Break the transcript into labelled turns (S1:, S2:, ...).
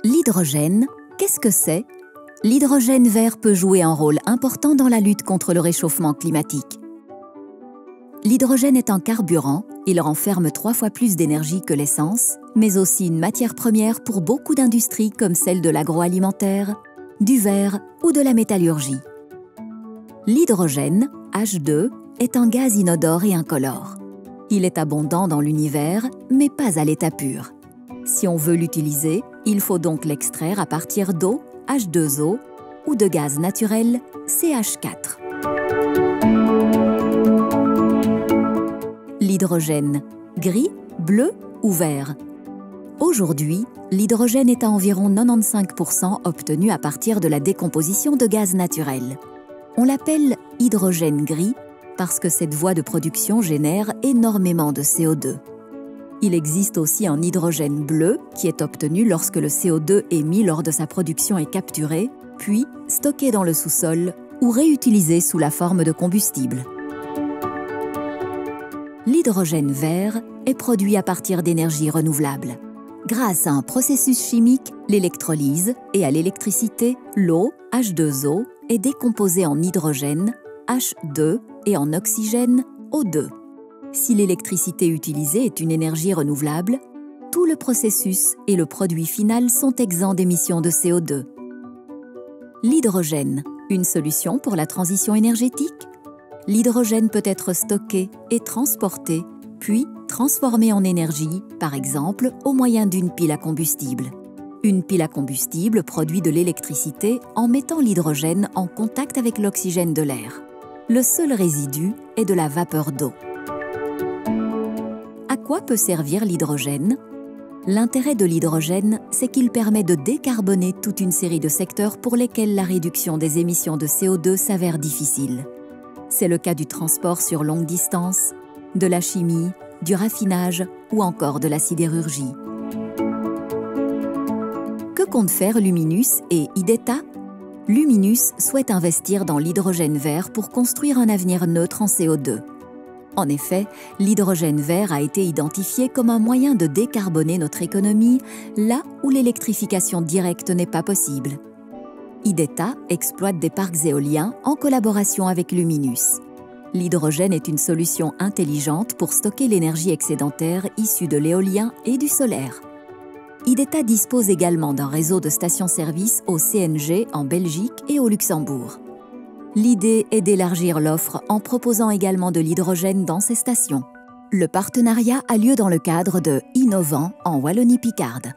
S1: L'hydrogène, qu'est-ce que c'est? L'hydrogène vert peut jouer un rôle important dans la lutte contre le réchauffement climatique. L'hydrogène est un carburant, il renferme 3 fois plus d'énergie que l'essence, mais aussi une matière première pour beaucoup d'industries comme celle de l'agroalimentaire, du verre ou de la métallurgie. L'hydrogène, H2, est un gaz inodore et incolore. Il est abondant dans l'univers, mais pas à l'état pur. Si on veut l'utiliser, il faut donc l'extraire à partir d'eau, H2O, ou de gaz naturel, CH4. L'hydrogène, gris, bleu ou vert? Aujourd'hui, l'hydrogène est à environ 95% obtenu à partir de la décomposition de gaz naturel. On l'appelle hydrogène gris parce que cette voie de production génère énormément de CO2. Il existe aussi un hydrogène bleu qui est obtenu lorsque le CO2 émis lors de sa production est capturé, puis stocké dans le sous-sol ou réutilisé sous la forme de combustible. L'hydrogène vert est produit à partir d'énergies renouvelables. Grâce à un processus chimique, l'électrolyse, et à l'électricité, l'eau, H2O, est décomposée en hydrogène, H2, et en oxygène, O2. Si l'électricité utilisée est une énergie renouvelable, tout le processus et le produit final sont exempts d'émissions de CO2. L'hydrogène, une solution pour la transition énergétique? L'hydrogène peut être stocké et transporté, puis transformé en énergie, par exemple au moyen d'une pile à combustible. Une pile à combustible produit de l'électricité en mettant l'hydrogène en contact avec l'oxygène de l'air. Le seul résidu est de la vapeur d'eau. À quoi peut servir l'hydrogène? L'intérêt de l'hydrogène, c'est qu'il permet de décarboner toute une série de secteurs pour lesquels la réduction des émissions de CO2 s'avère difficile. C'est le cas du transport sur longue distance, de la chimie, du raffinage ou encore de la sidérurgie. Que comptent faire Luminus et IDETA? Luminus souhaite investir dans l'hydrogène vert pour construire un avenir neutre en CO2. En effet, l'hydrogène vert a été identifié comme un moyen de décarboner notre économie là où l'électrification directe n'est pas possible. IDETA exploite des parcs éoliens en collaboration avec Luminus. L'hydrogène est une solution intelligente pour stocker l'énergie excédentaire issue de l'éolien et du solaire. IDETA dispose également d'un réseau de stations-service au CNG en Belgique et au Luxembourg. L'idée est d'élargir l'offre en proposant également de l'hydrogène dans ces stations. Le partenariat a lieu dans le cadre de Innovant en Wallonie-Picarde.